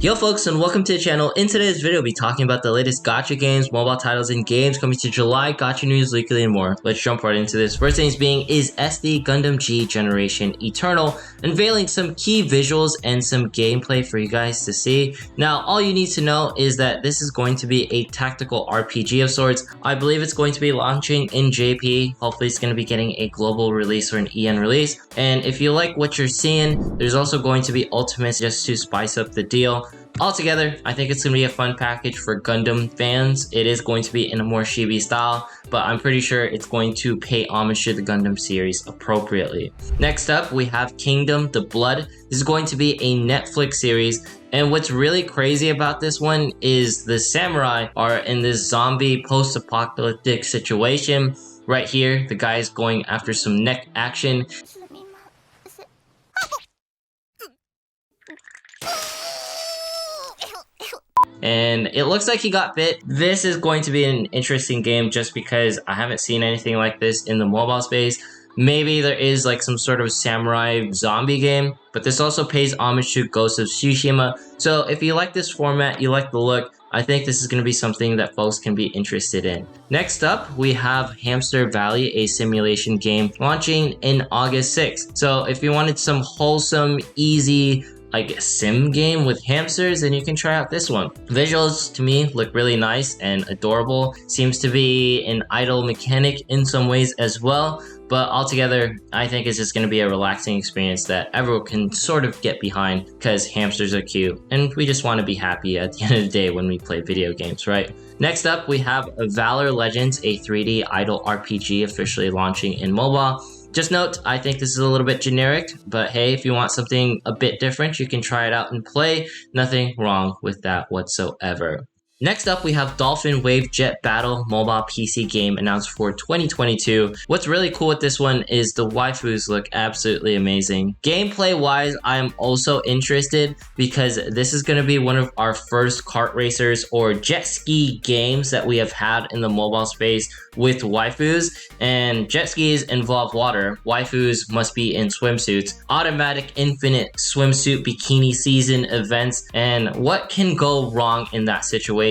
Yo folks, and welcome to the channel. In today's video, we'll be talking about the latest gacha games, mobile titles, and games coming to July, gacha news, weekly, and more. Let's jump right into this. First things being is SD Gundam G Generation Eternal, unveiling some key visuals and some gameplay for you guys to see. Now, all you need to know is that this is going to be a tactical RPG of sorts. I believe it's going to be launching in JP. Hopefully, it's going to be getting a global release or an EN release. And if you like what you're seeing, there's also going to be ultimates just to spice up the deal. Altogether, I think it's going to be a fun package for Gundam fans. It is going to be in a more chibi style, but I'm pretty sure it's going to pay homage to the Gundam series appropriately. Next up, we have Kingdom the Blood. This is going to be a Netflix series, and what's really crazy about this one is the samurai are in this zombie post-apocalyptic situation. Right here, the guy is going after some neck action. And it looks like he got bit. This is going to be an interesting game just because I haven't seen anything like this in the mobile space. Maybe there is like some sort of samurai zombie game, but this also pays homage to Ghost of Tsushima. So if you like this format, you like the look, I think this is going to be something that folks can be interested in. Next up, we have Hamster Valley, a simulation game launching in August 6th. So if you wanted some wholesome, easy, like sim game with hamsters, then you can try out this one. Visuals to me look really nice and adorable. Seems to be an idle mechanic in some ways as well, but altogether I think it's just going to be a relaxing experience that everyone can sort of get behind because hamsters are cute and we just want to be happy at the end of the day when we play video games, right? Next up, we have Valor Legends, a 3D idle RPG officially launching in mobile. Just note, I think this is a little bit generic, but hey, if you want something a bit different, you can try it out and play. Nothing wrong with that whatsoever. Next up, we have Dolphin Wave Jet Battle mobile PC game announced for 2022. What's really cool with this one is the waifus look absolutely amazing. Gameplay wise, I am also interested because this is going to be one of our first kart racers or jet ski games that we have had in the mobile space with waifus, and jet skis involve water. Waifus must be in swimsuits. Automatic infinite swimsuit bikini season events, and what can go wrong in that situation?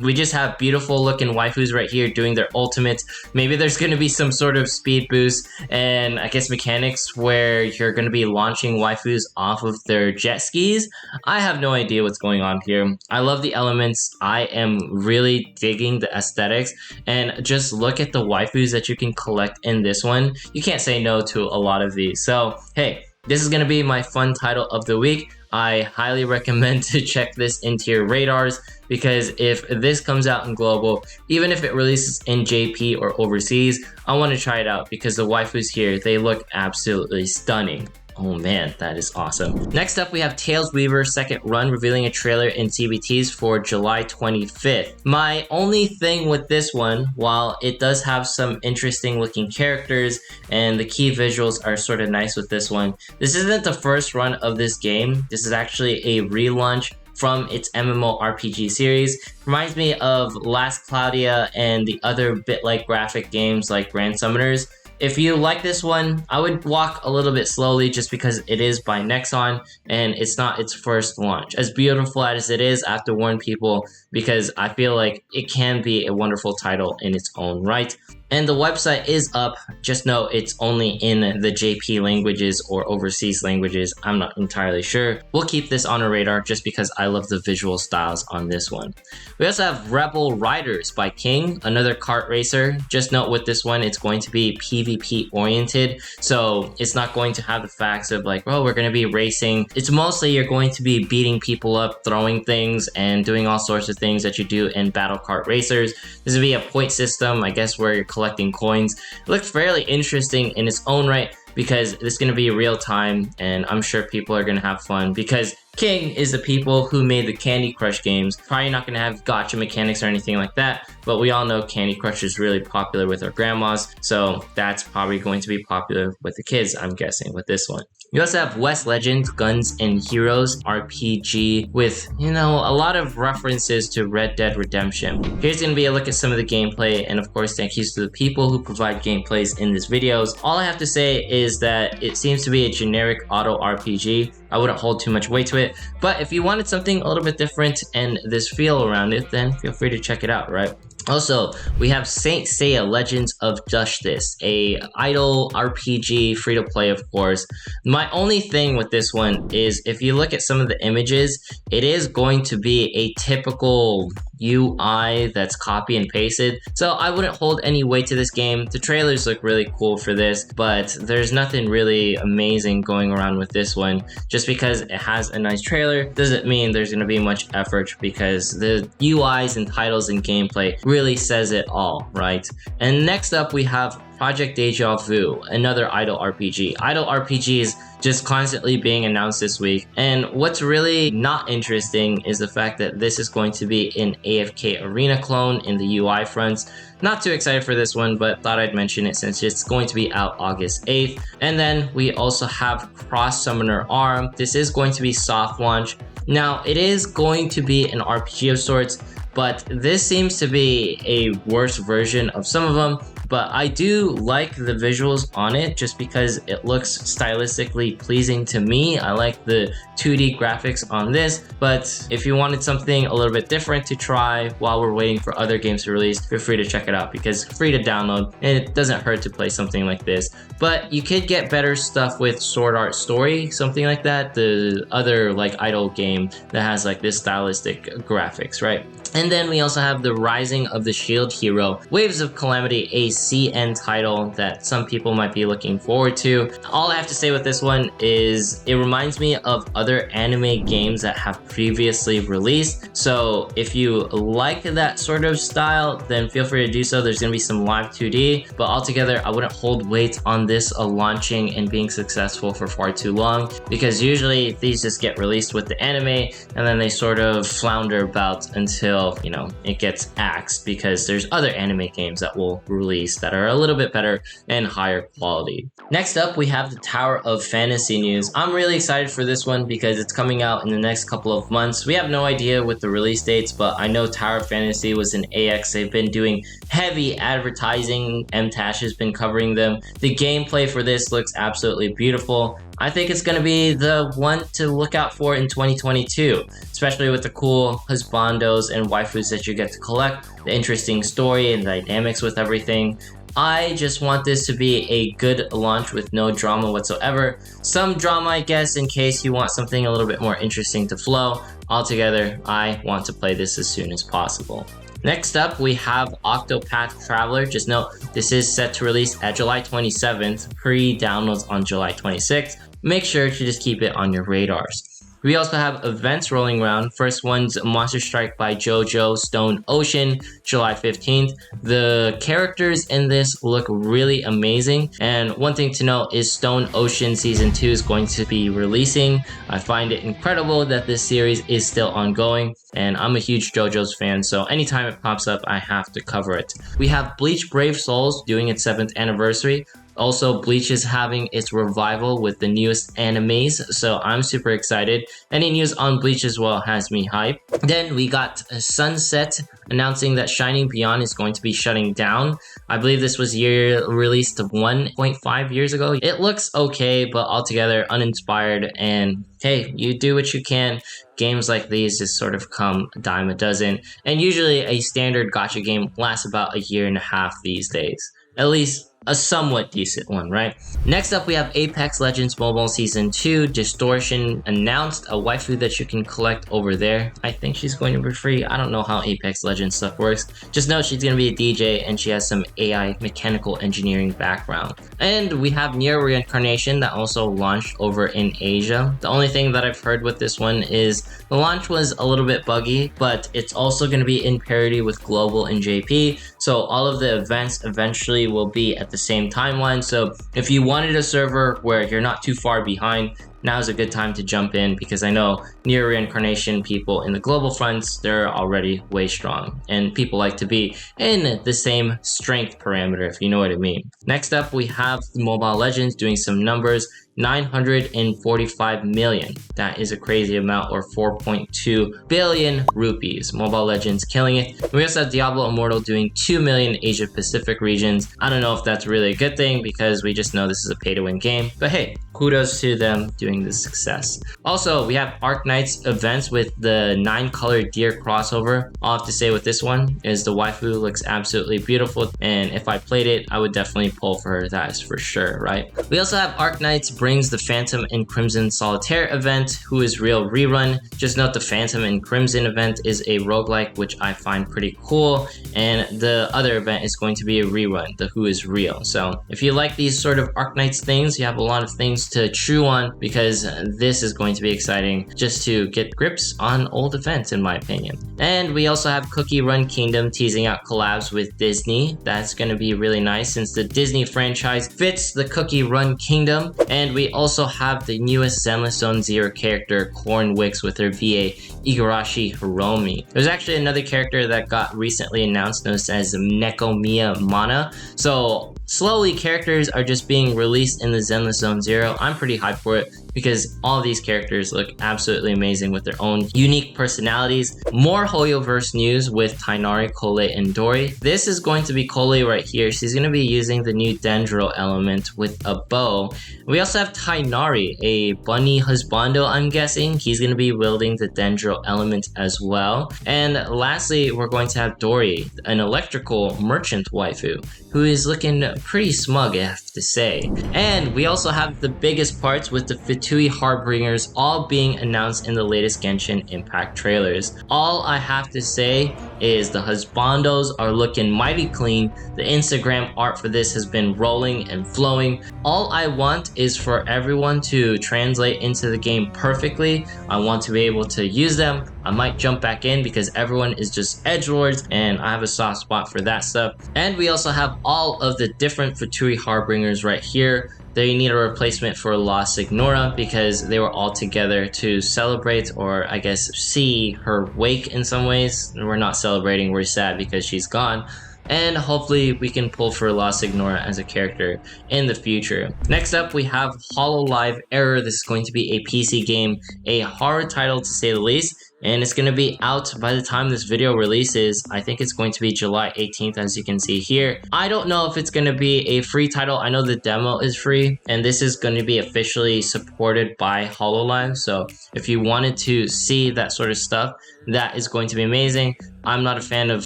We just have beautiful looking waifus right here doing their ultimates. Maybe there's going to be some sort of speed boost and I guess mechanics where you're going to be launching waifus off of their jet skis. I have no idea what's going on here. I love the elements. I am really digging the aesthetics, and just look at the waifus that you can collect in this one. You can't say no to a lot of these. So hey, this is going to be my fun title of the week. I highly recommend to check this into your radars because if this comes out in global, even if it releases in JP or overseas, I want to try it out because the waifus here, they look absolutely stunning. Oh man, that is awesome. Next up, we have Tails Weaver second run, revealing a trailer and CBTs for July 25th. My only thing with this one, while it does have some interesting looking characters and the key visuals are sort of nice with this one, this isn't the first run of this game. This is actually a relaunch from its MMORPG series. Reminds me of Last Claudia and the other bit-like graphic games like Grand Summoners. If you like this one, I would walk a little bit slowly just because it is by Nexon and it's not its first launch. As beautiful as it is, I have to warn people because I feel like it can be a wonderful title in its own right. And the website is up. Just know it's only in the JP languages or overseas languages. I'm not entirely sure. We'll keep this on our radar just because I love the visual styles on this one. We also have Rebel Riders by King, another kart racer. Just note with this one, it's going to be PvP oriented. So it's not going to have the facts of like, oh, we're going to be racing. It's mostly you're going to be beating people up, throwing things, and doing all sorts of things that you do in battle kart racers. This will be a point system, I guess, where you're collecting coins. It looks fairly interesting in its own right because it's going to be real time and I'm sure people are going to have fun because King is the people who made the Candy Crush games. Probably not going to have gacha mechanics or anything like that, but we all know Candy Crush is really popular with our grandmas, so that's probably going to be popular with the kids, I'm guessing, with this one. You also have West Legends, Guns and Heroes RPG with, you know, a lot of references to Red Dead Redemption. Here's going to be a look at some of the gameplay, and of course thank you to the people who provide gameplays in these videos. All I have to say is that it seems to be a generic auto RPG. I wouldn't hold too much weight to it. But if you wanted something a little bit different and this feel around it, then feel free to check it out, right? Also, we have Saint Seiya Legends of Justice, a idle RPG, free to play, of course. My only thing with this one is if you look at some of the images, it is going to be a typical UI that's copy and pasted. So I wouldn't hold any weight to this game. The trailers look really cool for this, but there's nothing really amazing going around with this one. Just because it has a nice trailer doesn't mean there's going to be much effort, because the UIs and titles and gameplay really says it all, right? And next up we have Project Deja Vu, another idle RPG. Idle RPGs just constantly being announced this week. And what's really not interesting is the fact that this is going to be an AFK Arena clone in the UI fronts. Not too excited for this one, but thought I'd mention it since it's going to be out August 8th. And then we also have Cross Summoner Arm. This is going to be soft launch. Now, it is going to be an RPG of sorts, but this seems to be a worse version of some of them. But I do like the visuals on it just because it looks stylistically pleasing to me. I like the 2D graphics on this, but if you wanted something a little bit different to try while we're waiting for other games to release, feel free to check it out because it's free to download and it doesn't hurt to play something like this. But you could get better stuff with Sword Art Story, something like that, the other like idle game that has like this stylistic graphics, right? And then we also have the Rising of the Shield Hero, Waves of Calamity, a CN title that some people might be looking forward to. All I have to say with this one is it reminds me of other anime games that have previously released. So if you like that sort of style, then feel free to do so. There's going to be some live 2D, but altogether I wouldn't hold weight on this launching and being successful for far too long, because usually these just get released with the anime and then they sort of flounder about until, you know, it gets axed, because there's other anime games that will release that are a little bit better and higher quality. Next up, we have the Tower of Fantasy news. I'm really excited for this one because it's coming out in the next couple of months. We have no idea with the release dates, but I know Tower of Fantasy was in AX. They've been doing heavy advertising. MTash has been covering them. The gameplay for this looks absolutely beautiful. I think it's going to be the one to look out for in 2022, especially with the cool husbandos and waifus that you get to collect, the interesting story and dynamics with everything. I just want this to be a good launch with no drama whatsoever. Some drama, I guess, in case you want something a little bit more interesting to flow. Altogether, I want to play this as soon as possible. Next up, we have Octopath Traveler. Just note, this is set to release at July 27th, pre-downloads on July 26th. Make sure to just keep it on your radars. We also have events rolling around. First one's Monster Strike by JoJo Stone Ocean, July 15th. The characters in this look really amazing. And one thing to note is Stone Ocean Season 2 is going to be releasing. I find it incredible that this series is still ongoing. And I'm a huge JoJo's fan, so anytime it pops up, I have to cover it. We have Bleach Brave Souls doing its 7th anniversary. Also, Bleach is having its revival with the newest animes, so I'm super excited. Any news on Bleach as well has me hyped. Then we got Sunset announcing that Shining Beyond is going to be shutting down. I believe this was released 1.5 years ago. It looks okay, but altogether uninspired, and hey, you do what you can. Games like these just sort of come a dime a dozen, and usually a standard gacha game lasts about a year and a half these days. At least a somewhat decent one, right? Next up, we have Apex Legends Mobile Season 2 Distortion announced, a waifu that you can collect over there. I think she's going to be free. I don't know how Apex Legends stuff works. Just know she's going to be a DJ and she has some AI mechanical engineering background. And we have Nier Reincarnation that also launched over in Asia. The only thing that I've heard with this one is the launch was a little bit buggy, but it's also going to be in parity with Global and JP. So all of the events eventually will be at the same timeline. So if you wanted a server where you're not too far behind, now's a good time to jump in, because I know Nier Reincarnation people in the global fronts, they're already way strong, and people like to be in the same strength parameter, if you know what I mean. Next up, we have Mobile Legends doing some numbers. 945 million. That is a crazy amount, or 4.2 billion rupees. Mobile Legends killing it. We also have Diablo Immortal doing 2 million Asia Pacific regions. I don't know if that's really a good thing, because we just know this is a pay to win game, but hey, kudos to them doing this success. Also, we have Arknight's events with the 9-color deer crossover. All I have to say with this one is the waifu looks absolutely beautiful, and if I played it, I would definitely pull for her, that is for sure, right? We also have Arknights brings the Phantom and Crimson Solitaire event, Who is Real rerun. Just note the Phantom and Crimson event is a roguelike, which I find pretty cool, and the other event is going to be a rerun, the Who is Real. So if you like these sort of Arknights things, you have a lot of things to chew on, because this is going to be exciting just to get grips on old events, in my opinion. And we also have Cookie Run Kingdom teasing out collabs with Disney. That's going to be really nice since the Disney franchise fits the Cookie Run Kingdom. And we also have the newest Zenless Zone Zero character, Corn Wix, with her VA Igarashi Hiromi. There's actually another character that got recently announced known as Nekomiya Mana. So slowly characters are just being released in the Zenless Zone Zero. I'm pretty hyped for it because all these characters look absolutely amazing with their own unique personalities. More Hoyoverse news with Tainari, Kole, and Dori. This is going to be Kole right here. She's going to be using the new Dendro element with a bow. We also have Tainari, a bunny husbando, I'm guessing. He's going to be wielding the Dendro element as well. And lastly, we're going to have Dori, an electrical merchant waifu, who is looking pretty smug, I have to say. And we also have the biggest parts with the Fatui Harbingers all being announced in the latest Genshin Impact trailers. All I have to say is the husbandos are looking mighty clean. The Instagram art for this has been rolling and flowing. All I want is for everyone to translate into the game perfectly. I want to be able to use them. I might jump back in because everyone is just edgelords and I have a soft spot for that stuff. And we also have all of the different Fatui Harbingers right here. They need a replacement for La Signora because they were all together to celebrate, or I guess see her wake in some ways. We're not celebrating, we're sad because she's gone. And hopefully we can pull for La Signora as a character in the future. Next up, we have Hololive Error. This is going to be a PC game, a horror title to say the least, and it's going to be out by the time this video releases. I think it's going to be July 18th, as you can see here. I don't know if it's going to be a free title. I know the demo is free, and this is going to be officially supported by Hololive. So if you wanted to see that sort of stuff, that is going to be amazing. I'm not a fan of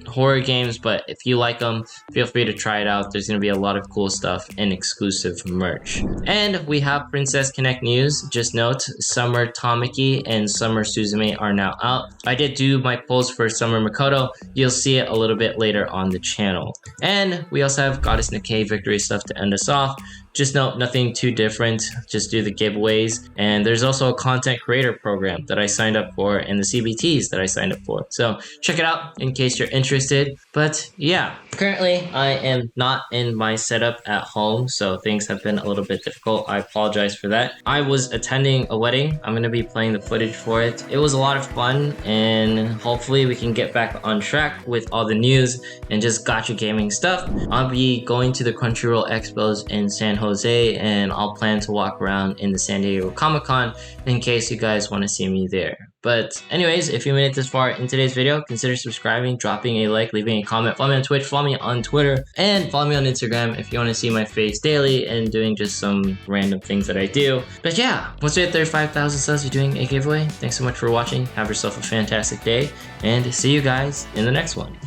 horror games, but if you like them, feel free to try it out. There's going to be a lot of cool stuff and exclusive merch. And we have Princess Connect news. Just note, Summer Tamaki and Summer Suzume are now out. I did do my polls for Summer Makoto. You'll see it a little bit later on the channel. And we also have Goddess Nikke victory stuff to end us off. Just note, nothing too different, just do the giveaways. And there's also a content creator program that I signed up for and the CBTs that I signed up for. So check it out in case you're interested. But yeah, currently I am not in my setup at home, so things have been a little bit difficult. I apologize for that. I was attending a wedding. I'm going to be playing the footage for it. It was a lot of fun, and hopefully we can get back on track with all the news and just gacha gaming stuff. I'll be going to the Crunchyroll Expos in San Jose, and I'll plan to walk around in the San Diego Comic-Con in case you guys want to see me there. But anyways, if you made it this far in today's video, consider subscribing, dropping a like, leaving a comment, follow me on Twitch, follow me on Twitter, and follow me on Instagram if you want to see my face daily and doing just some random things that I do. But yeah, once we hit 35,000 subs, you're doing a giveaway. Thanks so much for watching. Have yourself a fantastic day, and see you guys in the next one.